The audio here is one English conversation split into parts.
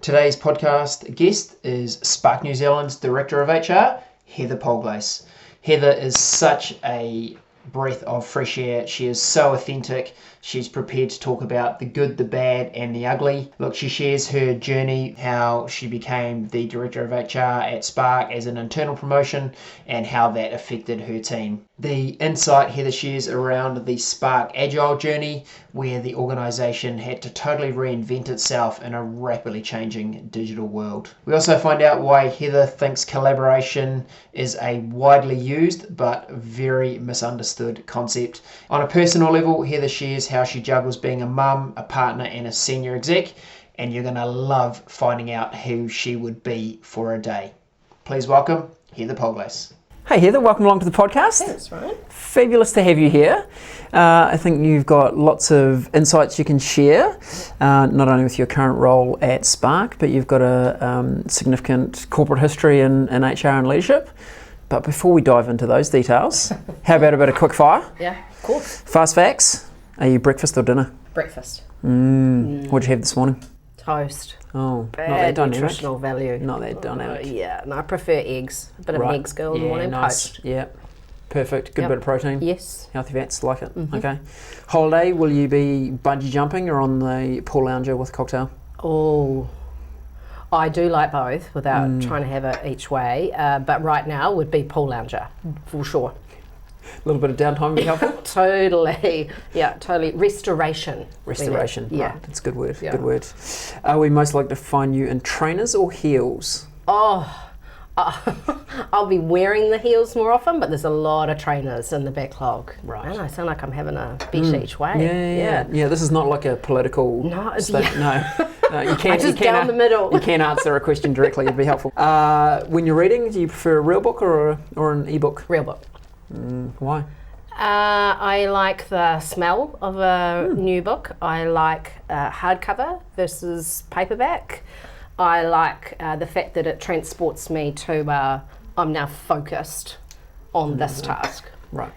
Today's podcast guest is Spark New Zealand's Director of HR, Heather Polglase. Heather is such a breath of fresh air. She is so authentic. She's prepared to talk about the good, the bad, and the ugly. Look, she shares her journey, how she became the Director of HR at Spark as an internal promotion, and how that affected her team. The insight Heather shares around the Spark Agile journey, where the organisation had to totally reinvent itself in a rapidly changing digital world. We also find out why Heather thinks collaboration is a widely used but very misunderstood concept. On a personal level, Heather shares how she juggles being a mum, a partner, and a senior exec, and you're going to love finding out who she would be for a day. Please welcome Heather Polglase. Hey Heather, welcome along to the podcast. Thanks, Ryan. Fabulous to have you here. I think you've got lots of insights you can share, not only with your current role at Spark, but you've got a significant corporate history in HR and leadership. But before we dive into those details, how about a bit of quick fire? Yeah, of course. Fast facts. Are you breakfast or dinner? Breakfast. What'd you have this morning? Toast. Oh, not that Bad dynamic. nutritional value. Not that dynamic. Yeah, no, I prefer eggs. A bit of an eggs girl in the morning. Nice. Poached. Yeah, perfect. Good Yep. bit of protein. Yes. Healthy fats, like it. Okay. Holiday, will you be bungee jumping or on the pool lounger with a cocktail? Oh, I do like both without trying to have it each way. But right now would be pool lounger, for sure. A little bit of downtime would be helpful. Totally. Yeah, totally. Restoration. Restoration. Yeah. Right. That's a good word. Yeah. Good word. Are we most likely to find you in trainers or heels? Oh, I'll be wearing the heels more often, but there's a lot of trainers in the backlog. Right. Man, I sound like I'm having a bet each way. Yeah, this is not like a political No, statement. No, you can't. Just down the middle. You can't answer a question directly. It'd be helpful. When you're reading, do you prefer a real book or an ebook? Real book. Why? I like the smell of a new book. I like hardcover versus paperback. I like the fact that it transports me to I'm now focused on this task. Right.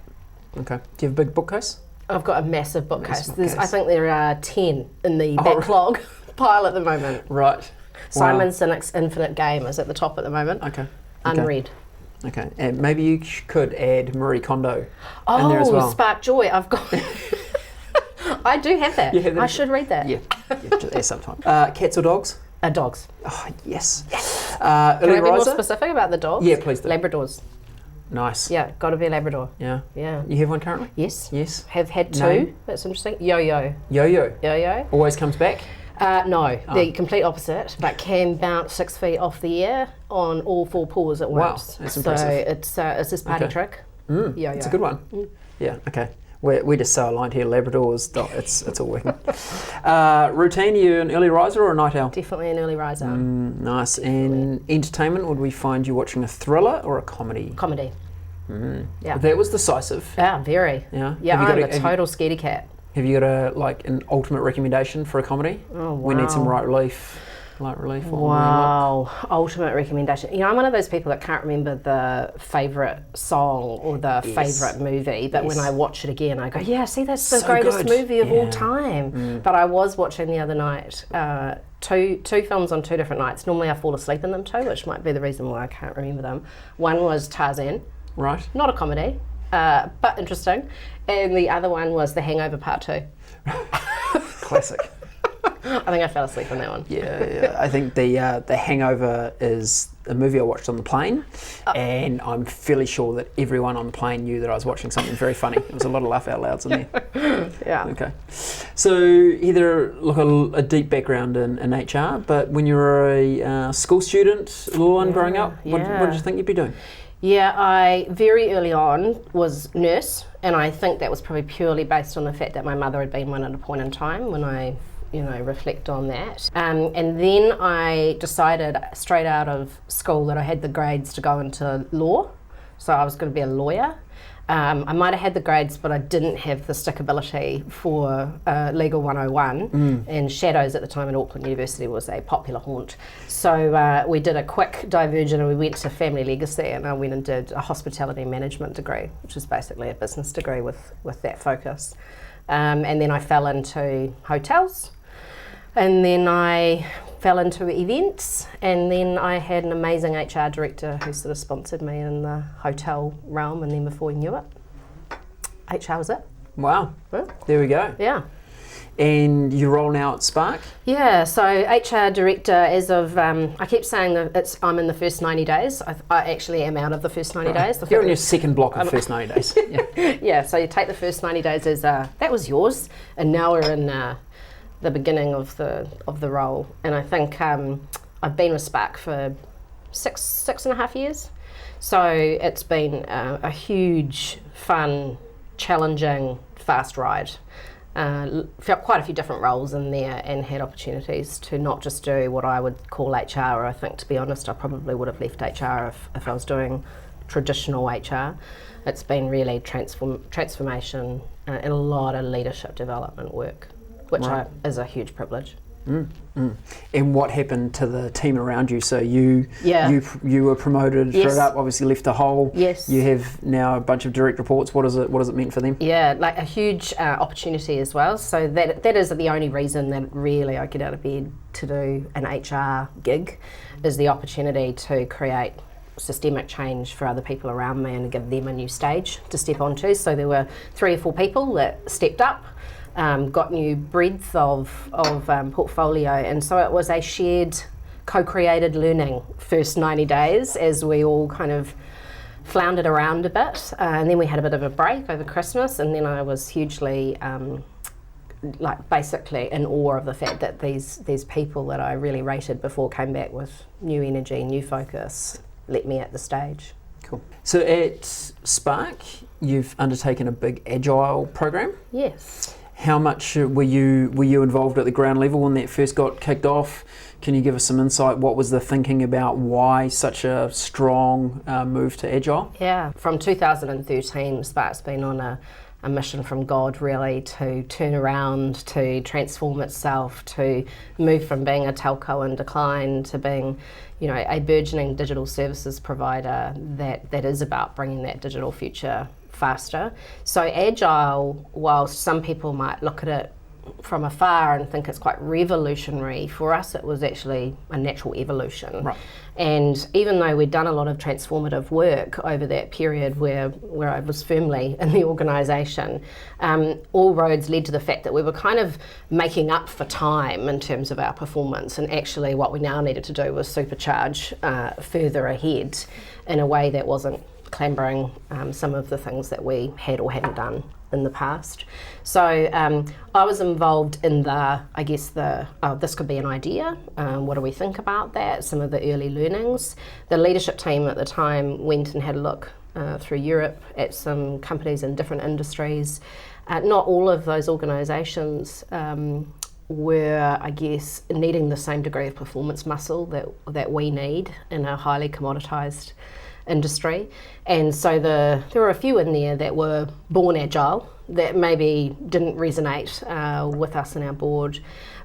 Okay. Do you have a big bookcase? I've got a massive bookcase. Massive bookcase. I think there are 10 in the backlog pile at the moment. Right. Simon Sinek's Infinite Game is at the top at the moment. Okay. Unread. Okay, and maybe you could add Marie Kondo in there as well. Spark Joy. I've got. I do have that. You have that? I should read that. Yeah, just sometime. Cats or dogs? Dogs. Oh, yes. Can I Early be more riser? specific about the dogs? Yeah, please do. Labradors. Nice. Yeah, got to be a Labrador. Yeah. Yeah. You have one currently? Yes. Yes. Have had 2. Name? That's interesting. Yo-yo. Yo-yo. Yo-yo. Always comes back? No, the complete opposite, but can bounce 6 feet off the air on all 4 paws at once. That's impressive. So it's his party trick. Yo-yo. It's a good one. Yeah, okay. We're just so aligned here. Labradors, it's all working. Routine, are you an early riser or a night owl? Definitely an early riser. Nice. And entertainment, would we find you watching a thriller or a comedy? Comedy. Yeah. That was decisive. Yeah, very. Yeah. Yeah, Have you I'm got a total scaredy cat. Have you got an ultimate recommendation for a comedy? Oh, wow. We need some light relief. What would we look? Wow, ultimate recommendation. You know, I'm one of those people that can't remember the favourite song or the favourite movie, but when I watch it again, I go, yeah, see, that's the greatest movie of all time. But I was watching the other night two films on 2 different nights. Normally I fall asleep in them too, which might be the reason why I can't remember them. One was Tarzan. Right. Not a comedy, but interesting. And the other one was The Hangover Part 2. Classic. I think I fell asleep on that one. Yeah. I think the Hangover is a movie I watched on the plane, and I'm fairly sure that everyone on the plane knew that I was watching something very funny. There was a lot of laugh out louds in there. Yeah. Okay. So Heather, look, a deep background in HR, but when you were a school student, little one growing up, what did you think you'd be doing? Yeah, I very early on was nurse, and I think that was probably purely based on the fact that my mother had been one at a point in time when I reflect on that. And then I decided straight out of school that I had the grades to go into law, so I was going to be a lawyer. I might have had the grades, but I didn't have the stickability for Legal 101, and Shadows at the time at Auckland University was a popular haunt. So we did a quick diversion and we went to family legacy, and I went and did a hospitality management degree, which is basically a business degree with that focus. And then I fell into hotels, and then I fell into events, and then I had an amazing HR director who sort of sponsored me in the hotel realm, and then before you knew it, HR was it. Wow. Yeah. There we go. Yeah. And your role now at Spark? Yeah, so HR director as of, I keep saying that I'm in the first 90 days. I actually am out of the first 90 days. You're in your second block of first 90 days. Yeah. Yeah, so you take the first 90 days as, that was yours, and now we're in the beginning of the role. And I think I've been with Spark for six and a half years. So it's been a huge, fun, challenging, fast ride. Felt quite a few different roles in there and had opportunities to not just do what I would call HR. I think, to be honest, I probably would have left HR if I was doing traditional HR. It's been really transformation and a lot of leadership development work, which is a huge privilege. And what happened to the team around you? So you were promoted, Yes. straight up, obviously left a hole. Yes. You have now a bunch of direct reports. What does it mean for them? Yeah, like a huge opportunity as well. So that is the only reason that really I get out of bed to do an HR gig, is the opportunity to create systemic change for other people around me and give them a new stage to step onto. So there were 3 or 4 people that stepped up, got new breadth of portfolio, and so it was a shared, co-created learning first 90 days as we all kind of floundered around a bit, and then we had a bit of a break over Christmas, and then I was hugely basically in awe of the fact that these people that I really rated before came back with new energy, new focus, let me at the stage. Cool. So at Spark, you've undertaken a big Agile program. Yes. How much were you involved at the ground level when that first got kicked off? Can you give us some insight? What was the thinking about why such a strong move to Agile? Yeah, from 2013, Spark's been on a mission from God, really, to turn around, to transform itself, to move from being a telco in decline to being, a burgeoning digital services provider that is about bringing that digital future faster. So Agile, whilst some people might look at it from afar and think it's quite revolutionary, for us it was actually a natural evolution. Right. And even though we'd done a lot of transformative work over that period where I was firmly in the organisation, all roads led to the fact that we were kind of making up for time in terms of our performance, and actually what we now needed to do was supercharge further ahead in a way that wasn't clambering some of the things that we had or hadn't done in the past. So I was involved in this could be an idea, what do we think about that, some of the early learnings. The leadership team at the time went and had a look through Europe at some companies in different industries. Not all of those organisations were, needing the same degree of performance muscle that we need in a highly commoditised industry, and so there were a few in there that were born agile that maybe didn't resonate with us and our board,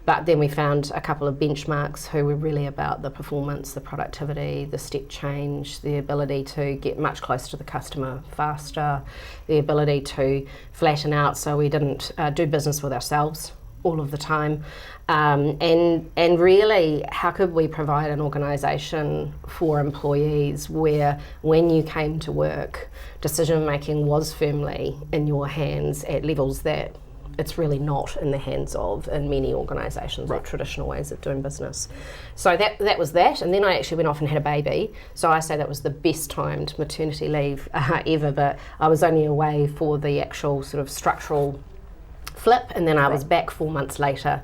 but then we found a couple of benchmarks who were really about the performance, the productivity, the step change, the ability to get much closer to the customer faster, the ability to flatten out so we didn't do business with ourselves all of the time, and really how could we provide an organisation for employees where when you came to work, decision making was firmly in your hands at levels that it's really not in the hands of in many organisations or traditional ways of doing business. So that was that, and then I actually went off and had a baby, so I say that was the best timed maternity leave ever, but I was only away for the actual sort of structural flip, and then I was back 4 months later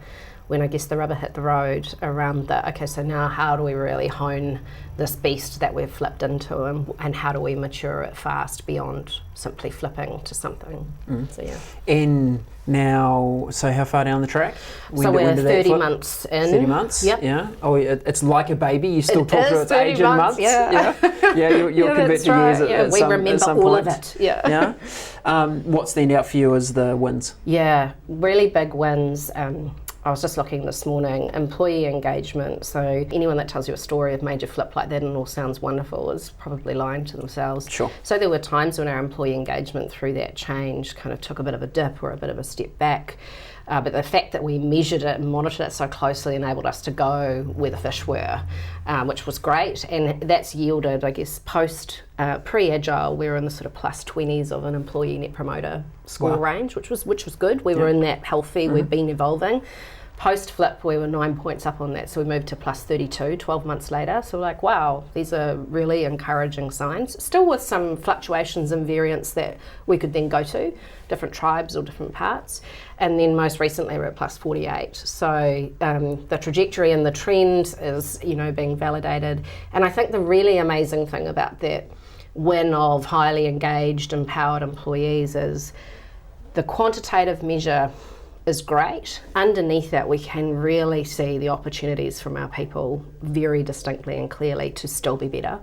when I guess the rubber hit the road around so now how do we really hone this beast that we've flipped into, and how do we mature it fast beyond simply flipping to something. So yeah. And now, so how far down the track? So we're 30 months in. 30 months? Yep. Yeah. Oh, it's like a baby. You still talk to its 30 age in months? Yeah. You'll convert to years at we some, remember at some all point. of it. Yeah. What stand out for you as the wins? Yeah, really big wins. I was just looking this morning, employee engagement. So anyone that tells you a story of major flip like that and all sounds wonderful is probably lying to themselves. Sure. So there were times when our employee engagement through that change kind of took a bit of a dip or a bit of a step back. But the fact that we measured it and monitored it so closely enabled us to go where the fish were, which was great. And that's yielded, I guess, pre-Agile, we were in the sort of plus 20s of an employee net promoter score range, which was good. We were in that healthy, we've been evolving. Post-flip, we were 9 points up on that, so we moved to plus 32 12 months later. So we're like, wow, these are really encouraging signs. Still with some fluctuations and variance that we could then go to, different tribes or different parts. And then most recently we're at plus 48. So the trajectory and the trend is, being validated. And I think the really amazing thing about that win of highly engaged, empowered employees is the quantitative measure is great. Underneath that, we can really see the opportunities from our people very distinctly and clearly to still be better.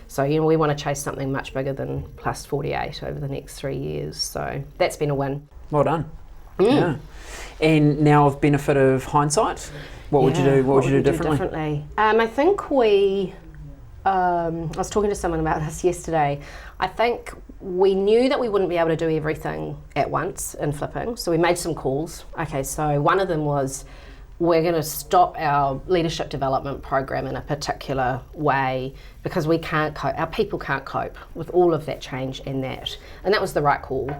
So, we want to chase something much bigger than plus 48 over the next 3 years. So that's been a win. Well done. Yeah. And now with benefit of hindsight, what would you do? What would you do differently? I think I was talking to someone about this yesterday. I think we knew that we wouldn't be able to do everything at once in flipping, so we made some calls. Okay, so one of them was we're going to stop our leadership development program in a particular way because we can't cope, our people can't cope with all of that change and that was the right call.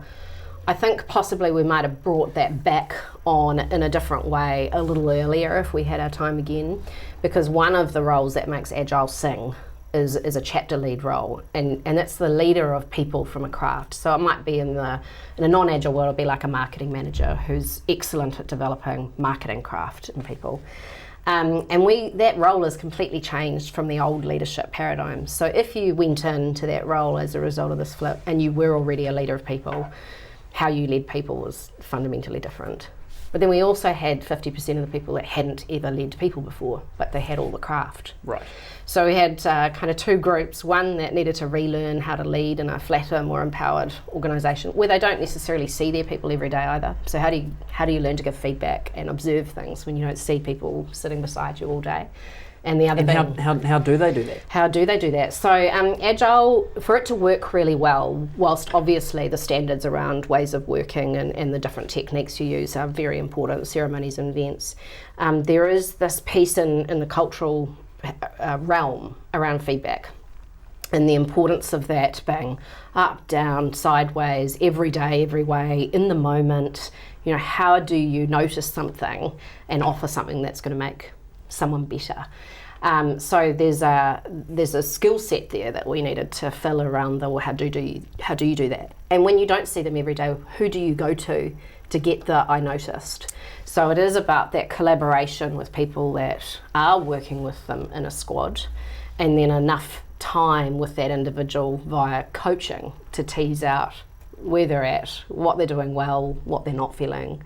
I think possibly we might have brought that back on in a different way a little earlier if we had our time again, because one of the roles that makes Agile sing is a chapter lead role, and it's the leader of people from a craft. So it might be in a non-Agile world, it'll be like a marketing manager who's excellent at developing marketing craft in people. And that role is completely changed from the old leadership paradigm. So if you went into that role as a result of this flip and you were already a leader of people, how you led people was fundamentally different. But then we also had 50% of the people that hadn't ever led people before, but they had all the craft. Right. So we had kind of two groups, one that needed to relearn how to lead in a flatter, more empowered organisation, where they don't necessarily see their people every day either. So how do you learn to give feedback and observe things when you don't see people sitting beside you all day? And the other thing, how do they do that? How do they do that? So Agile, for it to work really well, whilst obviously the standards around ways of working and the different techniques you use are very important, ceremonies and events, there is this piece in the cultural realm around feedback and the importance of that being up, down, sideways, every day, every way, in the moment. How do you notice something and offer something that's going to make someone better? So there's a skill set there that we needed to fill around how do you do that? And when you don't see them every day, who do you go to get the I noticed? So it is about that collaboration with people that are working with them in a squad, and then enough time with that individual via coaching to tease out where they're at, what they're doing well, what they're not feeling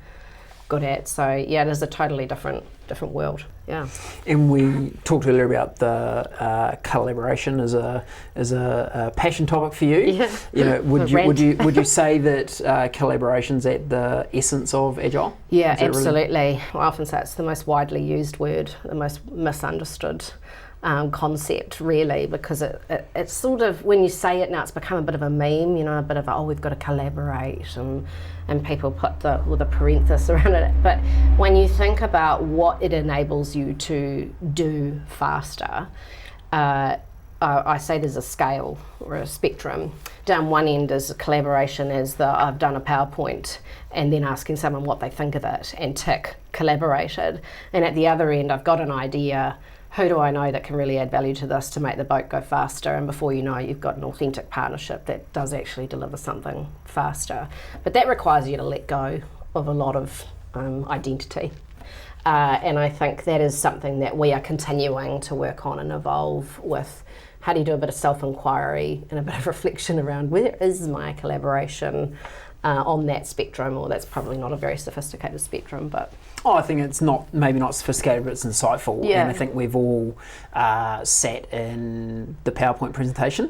good at. So yeah, it is a totally different world. Yeah. And we talked earlier about the collaboration as a passion topic for you. Yeah. Would you say that collaboration's at the essence of Agile? Yeah, absolutely. Really? I often say it's the most widely used word, the most misunderstood concept, really, because it's sort of, when you say it now, it's become a bit of a meme, a bit of we've got to collaborate, and people put the parenthesis around it. But when you think about what it enables you to do faster, I say there's a scale or a spectrum. Down one end is collaboration, as I've done a PowerPoint and then asking someone what they think of it and tick collaborated. And at the other end, I've got an idea. Who do I know that can really add value to this to make the boat go faster? And before you know, you've got an authentic partnership that does actually deliver something faster. But that requires you to let go of a lot of identity. And I think that is something that we are continuing to work on and evolve with. How do you do a bit of self-inquiry and a bit of reflection around where is my collaboration on that spectrum? Or that's probably not a very sophisticated spectrum, but... I think it's maybe not sophisticated, but it's insightful. Yeah. And I think we've all sat in the PowerPoint presentation.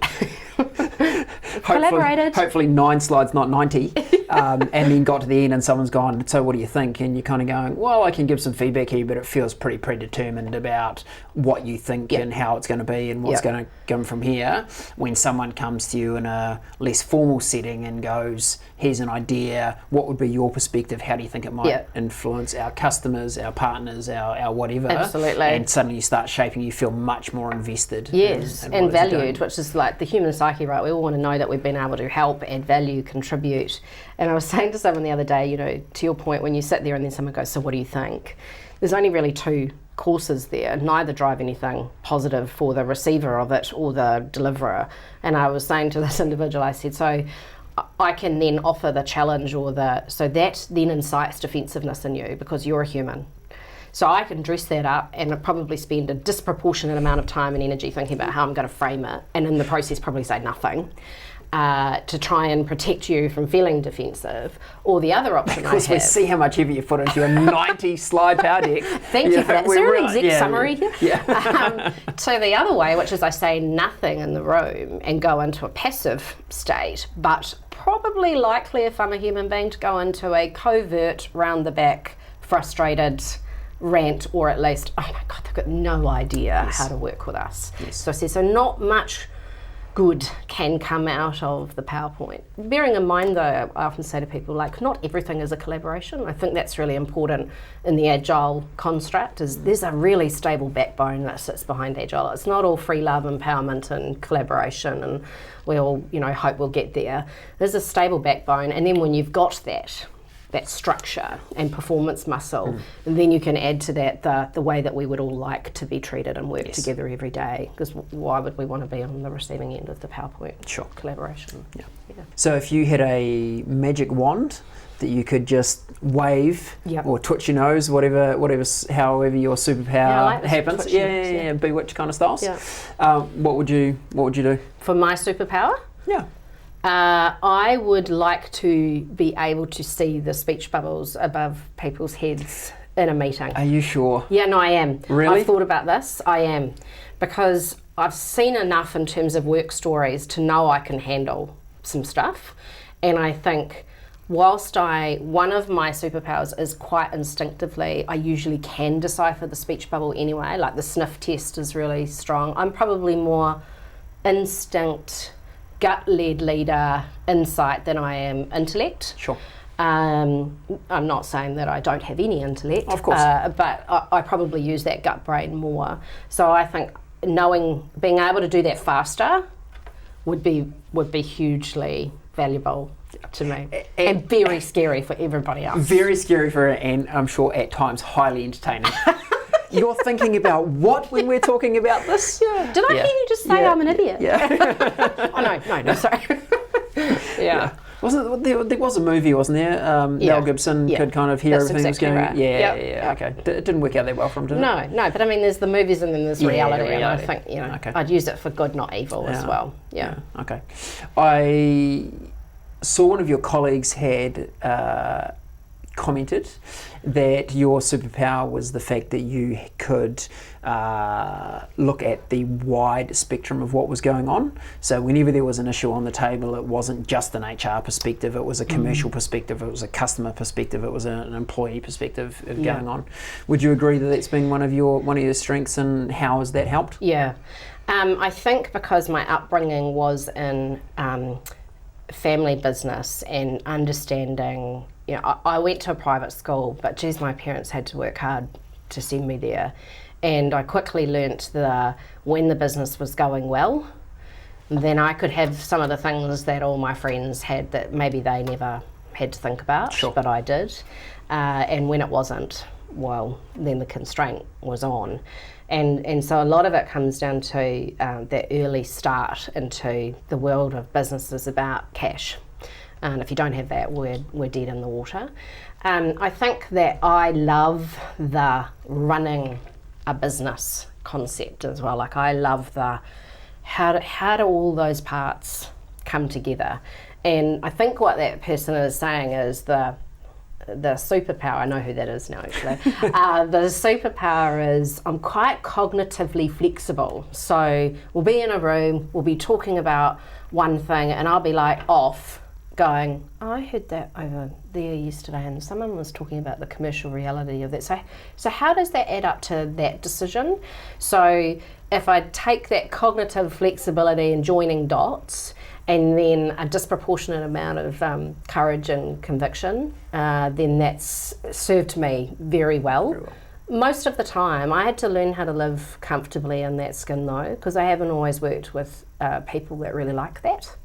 Collaborated. Hopefully 9 slides, not 90. and then got to the end and someone's gone, so what do you think? And you're kind of going, well, I can give some feedback here, but it feels pretty predetermined about what you think and how it's going to be and what's going to come from here. When someone comes to you in a less formal setting and goes, here's an idea, what would be your perspective? How do you think it might influence our customers, our partners, our whatever? Absolutely. And suddenly you start shaping, you feel much more invested. Yes, in and valued, which is like the human psyche, right? We all want to know that we've been able to help, add value, contribute. And I was saying to someone the other day, you know, to your point, when you sit there and then someone goes, so what do you think? There's only really two courses there. Neither drive anything positive for the receiver of it or the deliverer. And I was saying to this individual, I said, so I can then offer the challenge so that then incites defensiveness in you because you're a human. So I can dress that up and probably spend a disproportionate amount of time and energy thinking about how I'm going to frame it, and in the process probably say nothing to try and protect you from feeling defensive. Or the other option because we see how much effort you put into your 90 slide power deck. Thank you for that. Is there an exec summary here? Yeah. So the other way, which is I say nothing in the room and go into a passive state, but probably likely if I'm a human being to go into a covert, round the back, frustrated rant, or at least, oh my God, they've got no idea how to work with us. Yes. So I said, so not much good can come out of the PowerPoint. Bearing in mind though, I often say to people, like, not everything is a collaboration. I think that's really important in the Agile construct, is there's a really stable backbone that sits behind Agile. It's not all free love, empowerment and collaboration and we all, you know, hope we'll get there. There's a stable backbone, and then when you've got that structure and performance muscle, and then you can add to that the way that we would all like to be treated and work together every day, because why would we want to be on the receiving end of the PowerPoint collaboration? Yeah. So if you had a magic wand that you could just wave or twitch your nose, whatever, however your superpower happens, bewitch kind of styles, what would you do? For my superpower? Yeah. I would like to be able to see the speech bubbles above people's heads in a meeting. Are you sure? Yeah, no, I am. Really? I've thought about this. I am. Because I've seen enough in terms of work stories to know I can handle some stuff. And I think whilst one of my superpowers is quite instinctively, I usually can decipher the speech bubble anyway. Like the sniff test is really strong. I'm probably more instinct, gut-led leader, insight than I am intellect. Sure. I'm not saying that I don't have any intellect, of course, but I probably use that gut brain more. So I think being able to do that faster would be hugely valuable to me, and very scary for everybody else. Very scary for her, and I'm sure at times highly entertaining. You're thinking about what when we're talking about this? Yeah. Did I hear you just say I'm an idiot? Yeah. Oh, no, sorry. Yeah. There was a movie, wasn't there? Mel Gibson could kind of hear everything was going. Right. Yeah. Okay. It didn't work out that well for him, did it? No. But I mean, there's the movies and then there's reality, and I think I'd use it for good, not evil, as well. Yeah. Okay. I saw one of your colleagues had commented that your superpower was the fact that you could look at the wide spectrum of what was going on. So whenever there was an issue on the table, it wasn't just an HR perspective, it was a commercial perspective, it was a customer perspective, it was an employee perspective going on. Would you agree that that's been one of your strengths, and how has that helped? Yeah. I think because my upbringing was in family business and understanding, I went to a private school, but geez, my parents had to work hard to send me there. And I quickly learnt when the business was going well, then I could have some of the things that all my friends had that maybe they never had to think about, but I did. And when it wasn't, well, then the constraint was on. And so a lot of it comes down to that early start into the world of business is about cash. And if you don't have that, we're dead in the water. I think that I love the running a business concept as well. Like I love the how do all those parts come together? And I think what that person is saying is the superpower, I know who that is now actually, the superpower is I'm quite cognitively flexible. So we'll be in a room, we'll be talking about one thing and I'll be like off, going, oh, I heard that over there yesterday and someone was talking about the commercial reality of that. So how does that add up to that decision? So if I take that cognitive flexibility and joining dots and then a disproportionate amount of courage and conviction, then that's served me very well. Most of the time, I had to learn how to live comfortably in that skin though, because I haven't always worked with people that really like that.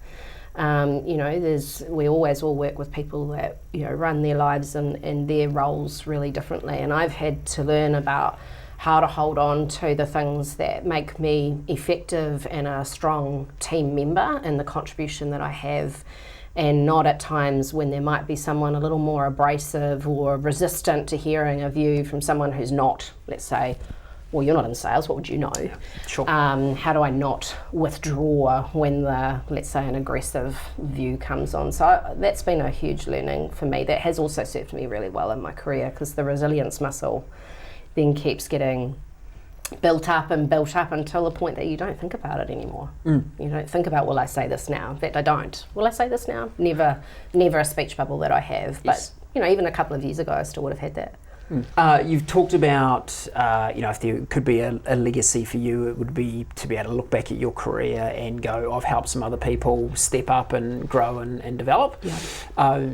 We always all work with people that, run their lives and their roles really differently. And I've had to learn about how to hold on to the things that make me effective and a strong team member and the contribution that I have, and not at times when there might be someone a little more abrasive or resistant to hearing a view from someone who's not, let's say, well, you're not in sales, what would you know? Sure. How do I not withdraw when let's say, an aggressive view comes on? So that's been a huge learning for me. That has also served me really well in my career, because the resilience muscle then keeps getting built up until the point that you don't think about it anymore. You don't think about, will I say this now? In fact, I don't. Will I say this now? Never a speech bubble that I have. Yes. But, even a couple of years ago, I still would have had that. You've talked about, if there could be a legacy for you, it would be to be able to look back at your career and go, I've helped some other people step up and grow and develop. Yeah.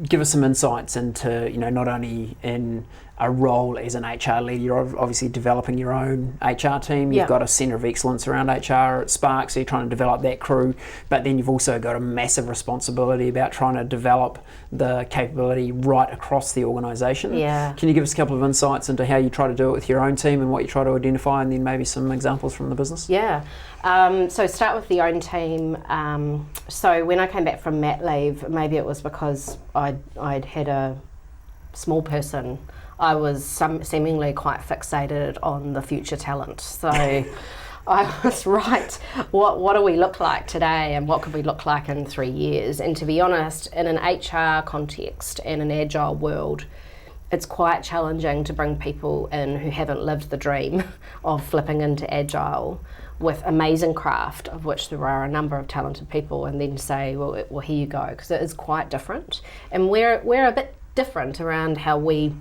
Give us some insights into, not only in a role as an HR leader, you're obviously developing your own HR team, you've got a centre of excellence around HR at Spark, so you're trying to develop that crew, but then you've also got a massive responsibility about trying to develop the capability right across the organisation. Yeah. Can you give us a couple of insights into how you try to do it with your own team and what you try to identify, and then maybe some examples from the business? Yeah. So start with the own team. So when I came back from mat leave, maybe it was because I'd had a small person, I was seemingly quite fixated on the future talent. So I was right, what do we look like today and what could we look like in 3 years? And to be honest, in an HR context and an agile world, it's quite challenging to bring people in who haven't lived the dream of flipping into agile with amazing craft, of which there are a number of talented people, and then say, well here you go, because it is quite different. And we're a bit different around how we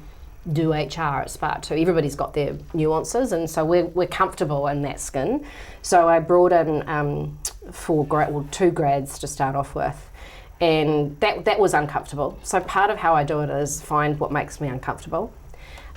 do HR at Spark too. Everybody's got their nuances, and so we're comfortable in that skin. So I brought in 2 grads to start off with, and that was uncomfortable. So part of how I do it is find what makes me uncomfortable.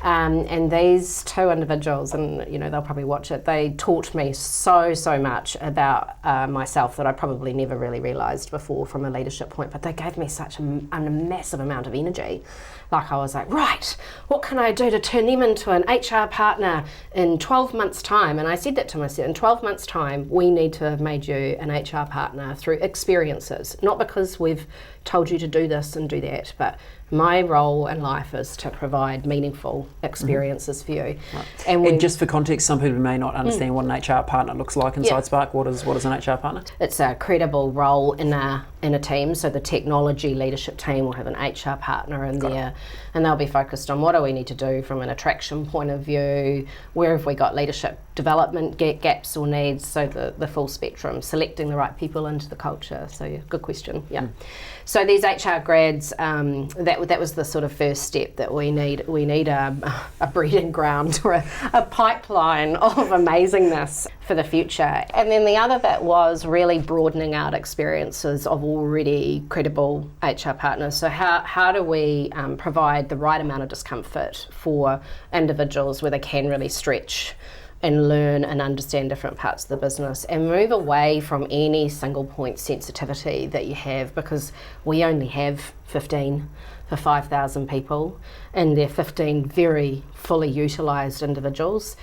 And these 2 individuals, and they'll probably watch it, they taught me so much about myself that I probably never really realised before from a leadership point, but they gave me such a massive amount of energy. Like I was like, right, what can I do to turn them into an HR partner in 12 months' time? And I said that to myself, in 12 months' time, we need to have made you an HR partner through experiences, not because we've told you to do this and do that, but my role in life is to provide meaningful experiences for you. Right. And just for context, some people may not understand what an HR partner looks like inside Spark. What is an HR partner? It's a credible role in a team. So the technology leadership team will have an HR partner in there, and they'll be focused on what do we need to do from an attraction point of view, where have we got leadership development gaps or needs, so the full spectrum, selecting the right people into the culture. So good question. So these HR grads, that was the sort of first step that we need. We need a breeding ground or a pipeline of amazingness for the future. And then the other bit was really broadening out experiences of already credible HR partners. So how do we provide the right amount of discomfort for individuals where they can really stretch and learn and understand different parts of the business, and move away from any single point sensitivity that you have, because we only have 15 for 5,000 people, and they're 15 very fully utilised individuals,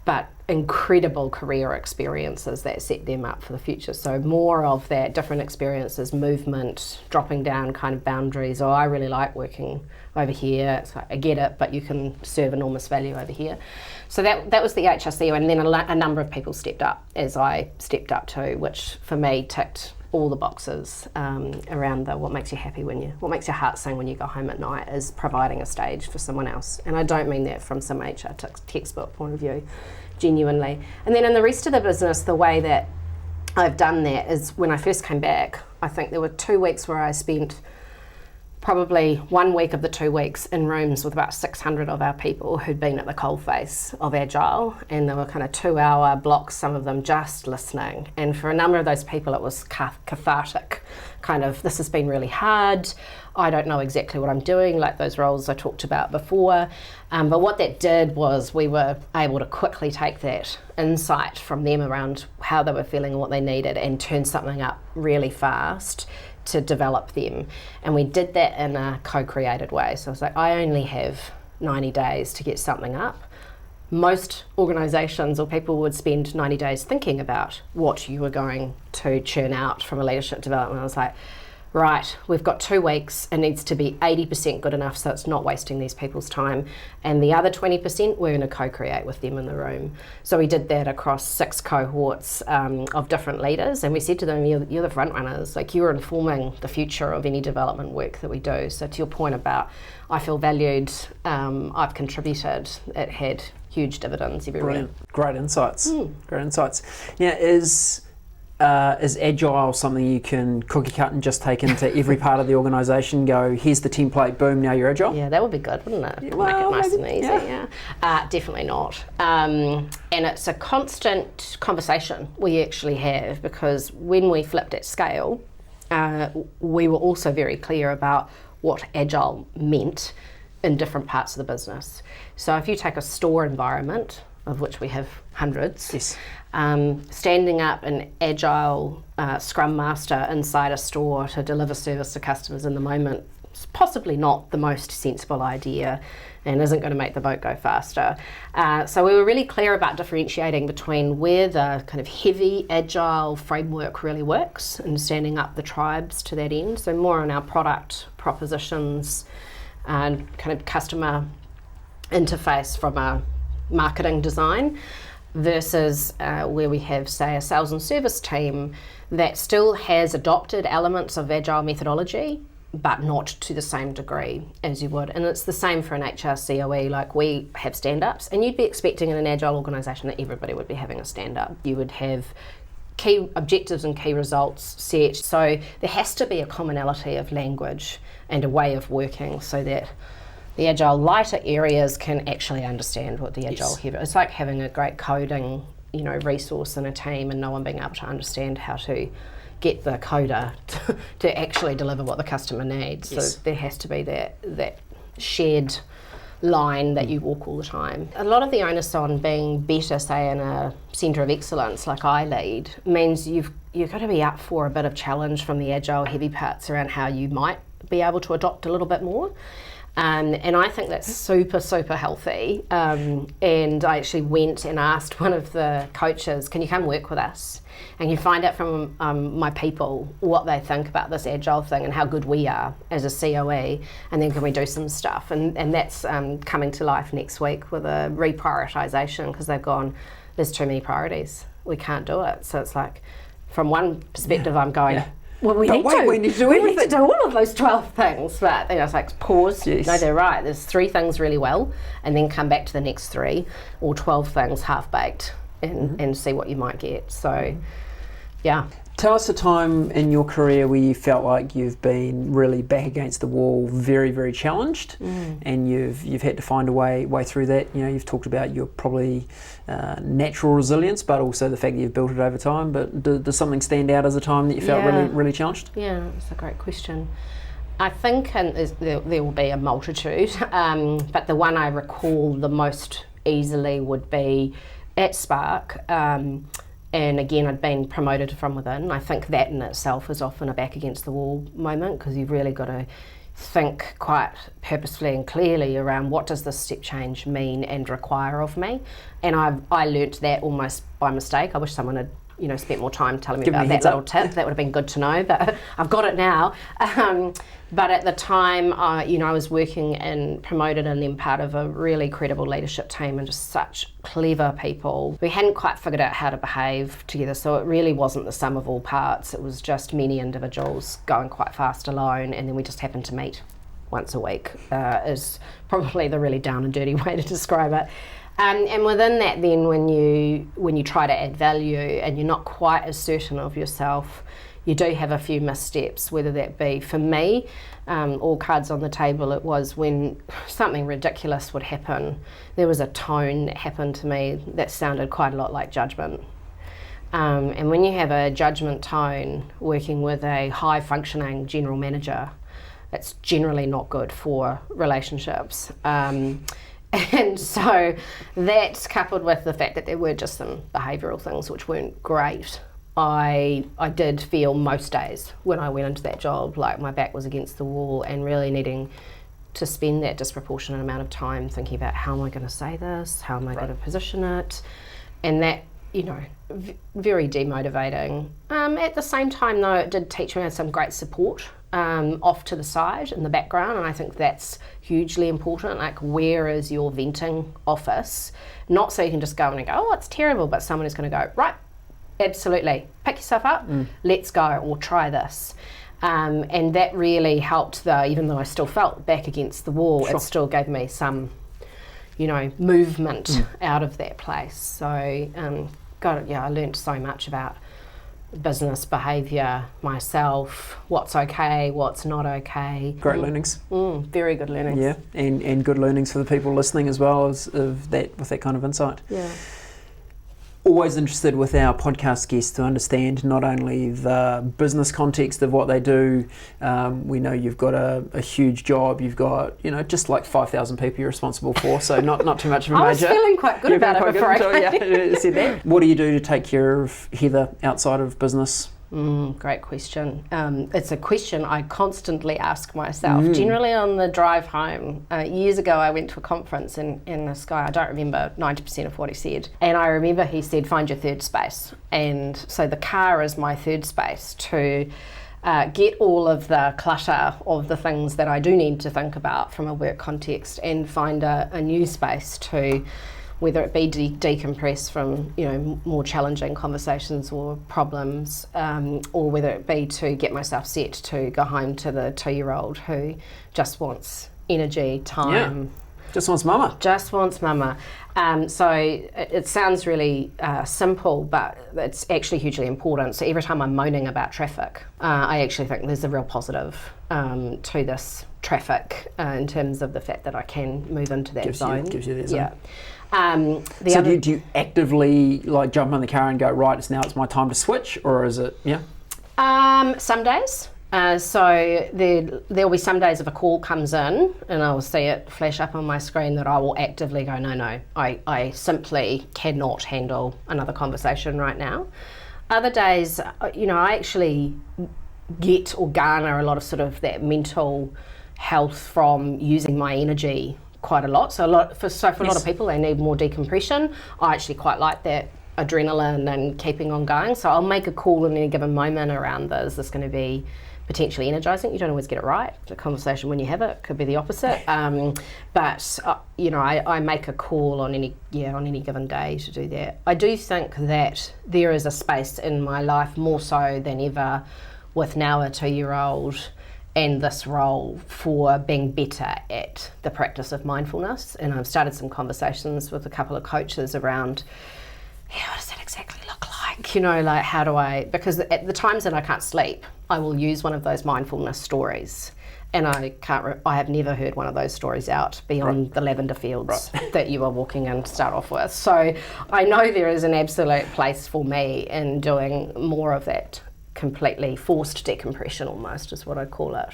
but incredible career experiences that set them up for the future. So more of that, different experiences, movement, dropping down kind of boundaries. Oh, I really like working over here. It's like, I get it, but you can serve enormous value over here. So that was the HRC, and then a number of people stepped up as I stepped up too, which for me ticked all the boxes around what makes you happy what makes your heart sing when you go home at night, is providing a stage for someone else. And I don't mean that from some HR textbook point of view, genuinely. And then in the rest of the business, the way that I've done that is when I first came back, I think there were 2 weeks where I spent probably 1 week of the 2 weeks in rooms with about 600 of our people who'd been at the coalface of Agile, and they were kind of 2-hour blocks, some of them just listening. And for a number of those people it was cathartic, kind of, this has been really hard, I don't know exactly what I'm doing, like those roles I talked about before. But what that did was we were able to quickly take that insight from them around how they were feeling and what they needed and turn something up really fast to develop them. And we did that in a co-created way. So it's like, I only have 90 days to get something up. Most organisations or people would spend 90 days thinking about what you were going to churn out from a leadership development. I was like, right, we've got 2 weeks, it needs to be 80% good enough so it's not wasting these people's time, and the other 20% we're going to co-create with them in the room. So we did that across 6 cohorts of different leaders, and we said to them, you're the front runners, like you're informing the future of any development work that we do. So to your point about I feel valued, I've contributed, it had huge dividends everywhere. Brilliant. Great insights. Great insights. Yeah, is Agile something you can cookie cut and just take into every part of the organisation, go, here's the template, boom, now you're Agile? Yeah, that would be good, wouldn't it? Yeah, Make it nice maybe, and easy, definitely not. And it's a constant conversation we actually have, because when we flipped at scale, we were also very clear about what Agile meant in different parts of the business. So if you take a store environment, of which we have hundreds, yes. Standing up an Agile Scrum Master inside a store to deliver service to customers in the moment is possibly not the most sensible idea and isn't going to make the boat go faster. So we were really clear about differentiating between where the kind of heavy Agile framework really works and standing up the tribes to that end. So more on our product propositions and kind of customer interface from a marketing design, versus where we have, say, a sales and service team that still has adopted elements of Agile methodology, but not to the same degree as you would. And it's the same for an HR COE, like we have stand-ups, and you'd be expecting in an Agile organisation that everybody would be having a stand-up. You would have key objectives and key results set. So there has to be a commonality of language and a way of working so that the Agile lighter areas can actually understand what the Agile heavy. It's like having a great coding, resource in a team and no one being able to understand how to get the coder to actually deliver what the customer needs. Yes. So there has to be that shared line that you walk all the time. A lot of the onus on being better, say in a centre of excellence like I lead, means you've got to be up for a bit of challenge from the Agile heavy parts around how you might be able to adopt a little bit more. And I think that's super, super healthy. And I actually went and asked one of the coaches, can you come work with us? And you find out from my people what they think about this Agile thing and how good we are as a COE, and then can we do some stuff? And that's coming to life next week with a reprioritisation, because they've gone, there's too many priorities. We can't do it. So it's like, from one perspective, I'm going, well, we need to do all of those 12 things. But it's like, pause. Yes. No, they're right. There's 3 things really well, and then come back to the next 3, or 12 things half-baked, and see what you might get. So, yeah. Tell us a time in your career where you felt like you've been really back against the wall, very, very challenged, and you've had to find a way through that. You've talked about your probably natural resilience, but also the fact that you've built it over time. But does something stand out as a time that you felt really, really challenged? Yeah, that's a great question. I think there will be a multitude, but the one I recall the most easily would be at Spark. And again, I'd been promoted from within. I think that in itself is often a back against the wall moment, because you've really got to think quite purposefully and clearly around what does this step change mean and require of me. And I learnt that almost by mistake. I wish someone had spent more time telling me about that little tip. That would have been good to know, but I've got it now. But at the time, I was working and promoted and then part of a really credible leadership team and just such clever people. We hadn't quite figured out how to behave together, so it really wasn't the sum of all parts. It was just many individuals going quite fast alone, and then we just happened to meet once a week, is probably the really down and dirty way to describe it. And within that, then when you try to add value and you're not quite as certain of yourself, you do have a few missteps, whether that be, for me, all cards on the table, it was when something ridiculous would happen, there was a tone that happened to me that sounded quite a lot like judgment. And when you have a judgment tone working with a high functioning general manager, it's generally not good for relationships. And so that's coupled with the fact that there were just some behavioural things which weren't great. I did feel most days when I went into that job like my back was against the wall and really needing to spend that disproportionate amount of time thinking about how am I going to say this, how am I going to position it, and that, very demotivating. At the same time though, it did teach me some great support off to the side in the background, and I think that's hugely important. Like, where is your venting office? Not so you can just go in and go, oh, it's terrible, but someone is going to go, right, absolutely, pick yourself up, let's go, or try this. And that really helped, though, even though I still felt back against the wall, it still gave me some, movement out of that place. So, I learned so much about business behaviour, myself, what's okay, what's not okay. Great learnings. Very good learnings. Yeah, and good learnings for the people listening as well with that kind of insight. Yeah. Always interested with our podcast guests to understand not only the business context of what they do. We know you've got a huge job. You've got just like 5,000 people you're responsible for, so not too much of a major. I was feeling quite good about it before I said that. What do you do to take care of Heather outside of business? Great question. It's a question I constantly ask myself, generally on the drive home. Years ago, I went to a conference and this guy, I don't remember 90% of what he said. And I remember he said, find your third space. And so the car is my third space to get all of the clutter of the things that I do need to think about from a work context and find a new space to, whether it be decompress from more challenging conversations or problems, or whether it be to get myself set to go home to the 2-year-old who just wants energy, time. Just wants mama. Just wants mama. So it sounds really simple, but it's actually hugely important. So every time I'm moaning about traffic, I actually think there's a real positive to this traffic in terms of the fact that I can move into that zone. Gives you that zone. Yeah. So do you actively jump in the car and go, right, it's my time to switch, or is it, some days. So there'll be some days if a call comes in and I'll see it flash up on my screen that I will actively go, no, I simply cannot handle another conversation right now. Other days, I actually get or garner a lot of sort of that mental health from using my energy quite a lot. So for a lot of people, they need more decompression. I actually quite like that adrenaline and keeping on going. So I'll make a call in any given moment around is this going to be potentially energizing? You don't always get it right. The conversation when you have it could be the opposite. But I make a call on any given day to do that. I do think that there is a space in my life more so than ever with now a 2-year-old and this role for being better at the practice of mindfulness. And I've started some conversations with a couple of coaches around, what does that exactly look like? How do I, because at the times that I can't sleep, I will use one of those mindfulness stories. And I have never heard one of those stories out beyond the lavender fields that you are walking in to start off with. So I know there is an absolute place for me in doing more of that completely forced decompression, almost is what I'd call it.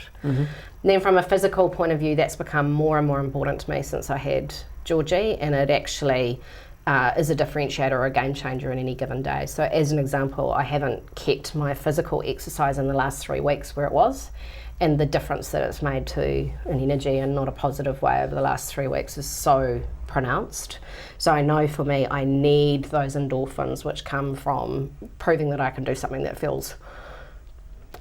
Then from a physical point of view, that's become more and more important to me since I had Georgie, and it actually is a differentiator or a game changer in any given day. So as an example, I haven't kept my physical exercise in the last 3 weeks where it was, and the difference that it's made to an energy and not a positive way over the last 3 weeks is so pronounced. So I know for me, I need those endorphins which come from proving that I can do something that feels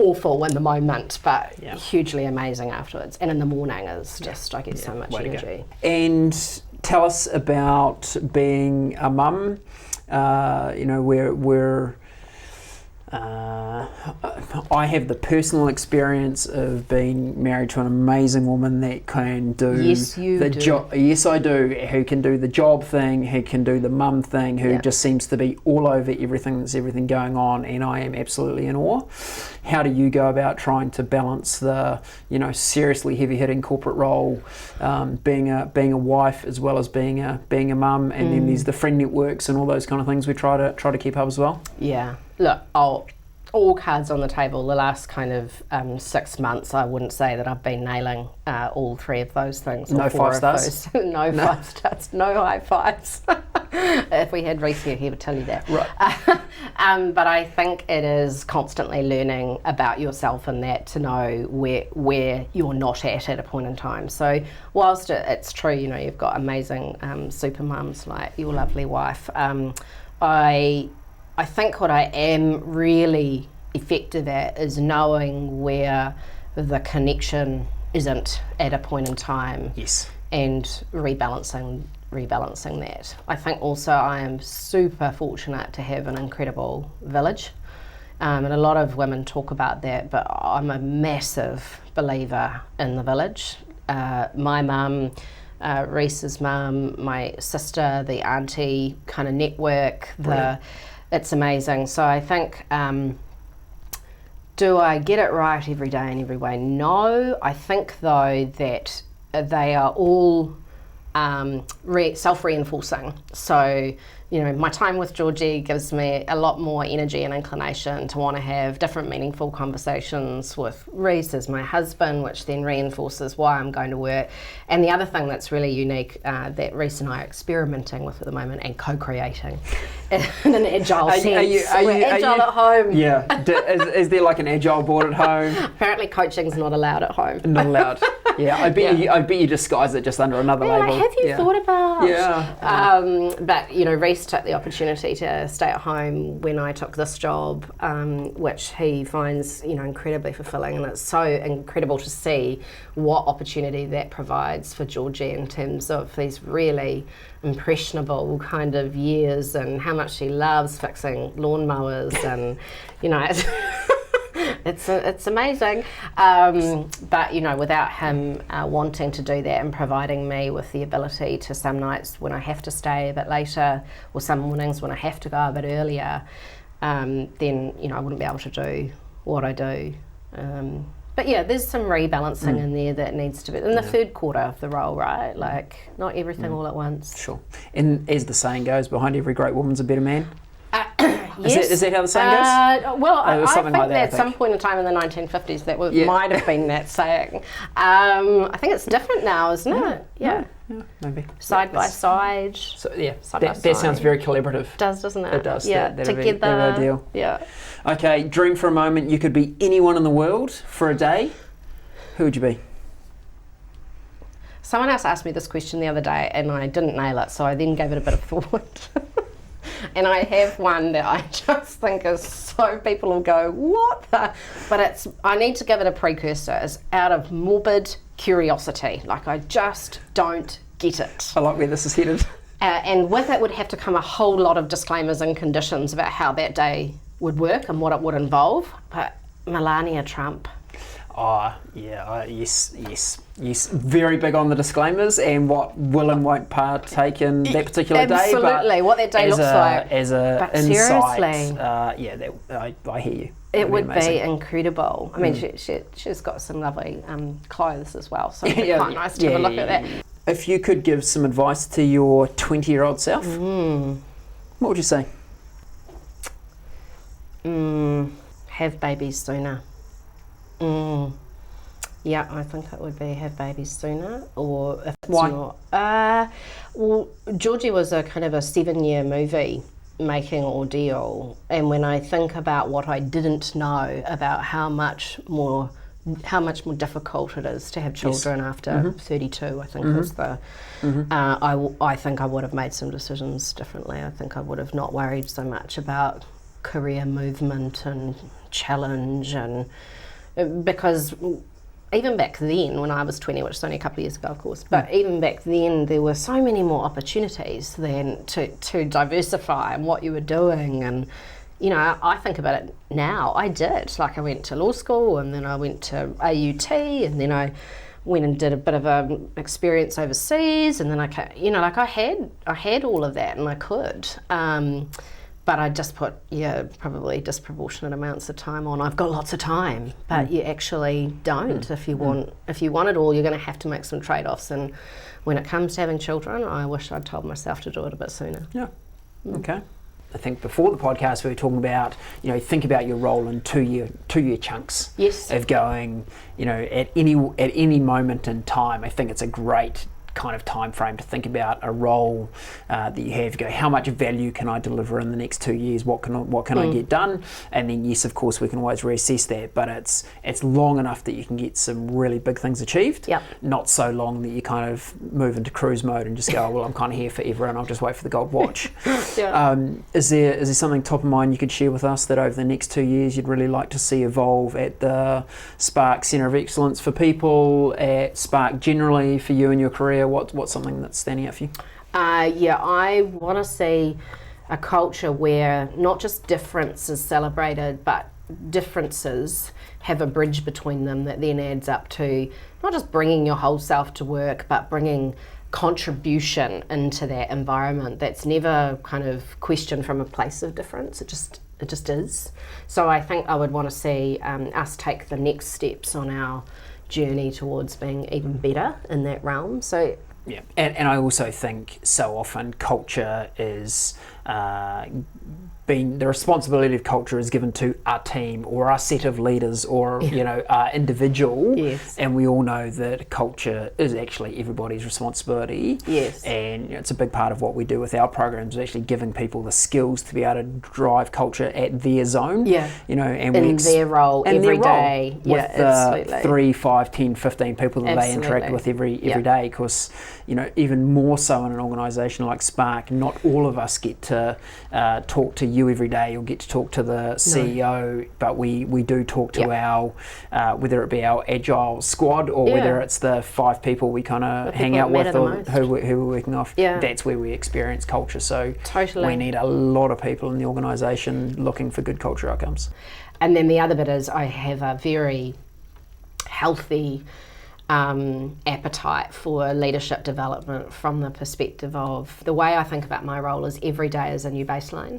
awful in the moment, but hugely amazing afterwards. And in the morning is just, I get so much energy. And tell us about being a mum. I have the personal experience of being married to an amazing woman that can do the job. Yes, I do. Who can do the job thing, who can do the mum thing, who just seems to be all over everything. There's everything going on, and I am absolutely in awe. How do you go about trying to balance the, seriously heavy-hitting corporate role, being a wife as well as being a mum, and then there's the friend networks and all those kind of things we try to keep up as well? Yeah. Look, all cards on the table. The last kind of 6 months, I wouldn't say that I've been nailing all three of those things. No 5 stars? No 5 stars, no high fives. If we had Reese here, he would tell you that. Right. But I think it is constantly learning about yourself and that to know where you're not at a point in time. So whilst it's true, you've got amazing super mums like your lovely wife, I think what I am really effective at is knowing where the connection isn't at a point in time. Yes. And rebalancing that. I think also I am super fortunate to have an incredible village. And a lot of women talk about that, but I'm a massive believer in the village. My mum, Reese's mum, my sister, the auntie kind of network, it's amazing. So I think, do I get it right every day in every way? No. I think, though, that they are all self-reinforcing. So, my time with Georgie gives me a lot more energy and inclination to want to have different meaningful conversations with Reese as my husband, which then reinforces why I'm going to work. And the other thing that's really unique that Reese and I are experimenting with at the moment and co-creating in an agile sense. We're agile at home. Yeah. Is there like an agile board at home? Apparently coaching's not allowed at home. Not allowed. Yeah, I bet you disguise it just under another label. Have you thought about? Yeah. But Reese took the opportunity to stay at home when I took this job, which he finds incredibly fulfilling, and it's so incredible to see what opportunity that provides for Georgie in terms of these really impressionable kind of years and how much she loves fixing lawnmowers and It's amazing, but without him wanting to do that and providing me with the ability to some nights when I have to stay a bit later or some mornings when I have to go a bit earlier, then I wouldn't be able to do what I do. But yeah, there's some rebalancing in there that needs to be in the third quarter of the role, right? Like not everything all at once. Sure. And as the saying goes, behind every great woman's a better man. Yes. Is that how the saying goes? Well, I think like that at some point in time in the 1950s that might have been that saying. I think it's different now, isn't it? Yeah, maybe. Side by side. So that sounds very collaborative. Doesn't it? It does. Yeah, that'd together. Be ideal. Yeah. Okay, dream for a moment. You could be anyone in the world for a day. Who would you be? Someone else asked me this question the other day and I didn't nail it, so I then gave it a bit of thought. And I have one that I just think is so people will go, what the? But I need to give it a precursor. It's out of morbid curiosity. Like I just don't get it. I like where this is headed. And with it would have to come a whole lot of disclaimers and conditions about how that day would work and what it would involve. But Melania Trump. Oh, yeah, yes. Very big on the disclaimers and what will and won't partake in that particular day. Absolutely, what that day looks like. As a insight, I hear you. It would be incredible. I mean, she's got some lovely clothes as well, so it'd be quite nice to have a look at that. If you could give some advice to your 20-year-old self, what would you say? Have babies sooner. Yeah, I think it would be have babies sooner, or if it's not. Well, Georgie was a kind of a 7-year movie making ordeal, and when I think about what I didn't know about how much more difficult it is to have children after 32, I think was the. I think I would have made some decisions differently. I think I would have not worried so much about career movement and challenge and. Because even back then, when I was 20, which is only a couple of years ago, of course, but even back then, there were so many more opportunities then to diversify and what you were doing and, I think about it now. I did. Like, I went to law school, and then I went to AUT, and then I went and did a bit of an experience overseas, and then I had all of that, and I could. But I just put, probably disproportionate amounts of time on. I've got lots of time, but you actually don't. If you want it all, you're going to have to make some trade-offs. And when it comes to having children, I wish I'd told myself to do it a bit sooner. Yeah. Okay. I think before the podcast we were talking about, think about your role in two-year chunks. Yes. Of going, at any moment in time. I think it's a great kind of time frame to think about a role that you have. You go, how much value can I deliver in the next 2 years? What can I get done? And then yes, of course, we can always reassess that. But it's long enough that you can get some really big things achieved. Yep. Not so long that you kind of move into cruise mode and just go, well, I'm kind of here forever, and I'll just wait for the gold watch. Yeah. Is there something top of mind you could share with us that over the next 2 years you'd really like to see evolve at the Spark Centre of Excellence for people, at Spark generally for you in your career? What's something that's standing out for you? I want to see a culture where not just difference is celebrated, but differences have a bridge between them that then adds up to not just bringing your whole self to work, but bringing contribution into that environment that's never kind of questioned from a place of difference. It just is. So I think I would want to see us take the next steps on our journey towards being even better in that realm. So yeah, and I also think so often culture is the responsibility of culture is given to our team or our set of leaders or our individual. Yes. And we all know that culture is actually everybody's responsibility. Yes. And it's a big part of what we do with our programs is actually giving people the skills to be able to drive culture at their zone. Yeah. And in their role every day. With the 3, 5, 10, 15 people that they interact with every day. Because even more so in an organisation like Spark, not all of us get to talk to you every day or get to talk to the CEO, but we do talk to our whether it be our Agile squad or whether it's the 5 people we kind of hang out with or who we're working off. That's where we experience culture. So we need a lot of people in the organisation looking for good culture outcomes. And then the other bit is I have a very healthy appetite for leadership development from the perspective of the way I think about my role is every day is a new baseline.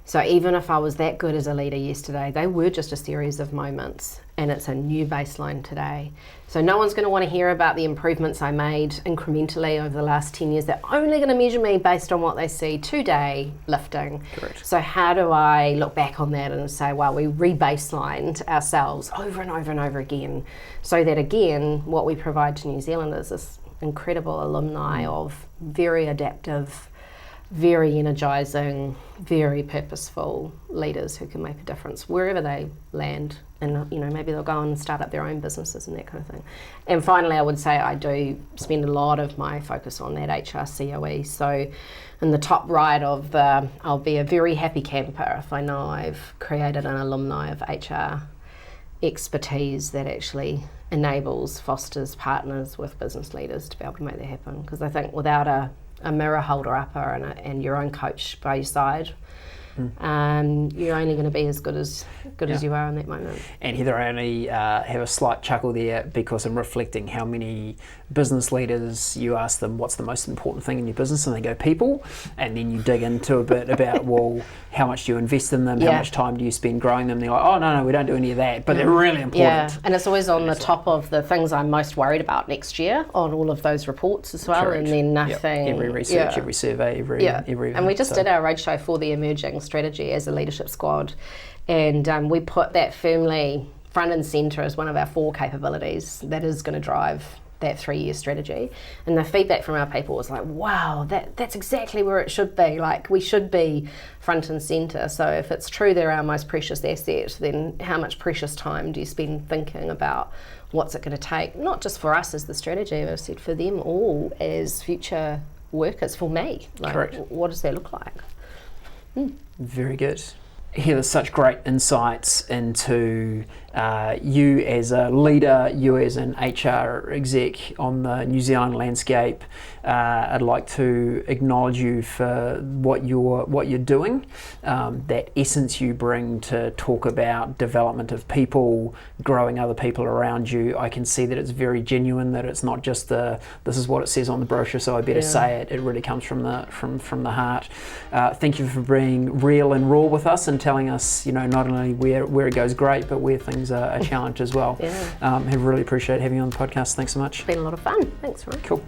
So even if I was that good as a leader yesterday, they were just a series of moments and it's a new baseline today. So no one's going to want to hear about the improvements I made incrementally over the last 10 years. They're only going to measure me based on what they see today lifting. Correct. So how do I look back on that and say, well, we re-baselined ourselves over and over and over again, so that again, what we provide to New Zealanders is this incredible alumni of very adaptive, very energising, very purposeful leaders who can make a difference wherever they land, and maybe they'll go and start up their own businesses and that kind of thing. And finally, I would say I do spend a lot of my focus on that HR COE. So in the top right of I'll be a very happy camper if I know I've created an alumni of HR expertise that actually enables, fosters, partners with business leaders to be able to make that happen. Because I think without a mirror holder upper and your own coach by your side, you're only going to be as good as you are in that moment. And Heather, I only have a slight chuckle there because I'm reflecting how many business leaders, you ask them what's the most important thing in your business and they go people, and then you dig into a bit about, well, how much do you invest in them, how much time do you spend growing them? They're like, oh no, we don't do any of that, but they're really important. Yeah, and it's always on the top of the things I'm most worried about next year on all of those reports as well. Correct. And then nothing. Yep. Every research, every survey, every and we just did our roadshow for the emerging strategy as a leadership squad, and we put that firmly front and centre as one of our 4 capabilities that is going to drive that 3-year strategy. And the feedback from our people was like, wow, that's exactly where it should be. Like, we should be front and centre. So if it's true they're our most precious asset, then how much precious time do you spend thinking about what's it going to take, not just for us as the strategy, but I said for them all as future workers, for me. Like, correct. What does that look like? Very good. Heather, such great insights into you as a leader, you as an HR exec on the New Zealand landscape. I'd like to acknowledge you for what you're doing, that essence you bring to talk about development of people, growing other people around you. I can see that it's very genuine, that it's not just this is what it says on the brochure, so I better say it. It really comes from the heart. Thank you for being real and raw with us and telling us, not only where it goes great, but where things are a challenge as well. Have really appreciated having you on the podcast. Thanks so much. It's been a lot of fun. Thanks, Ryan. Cool.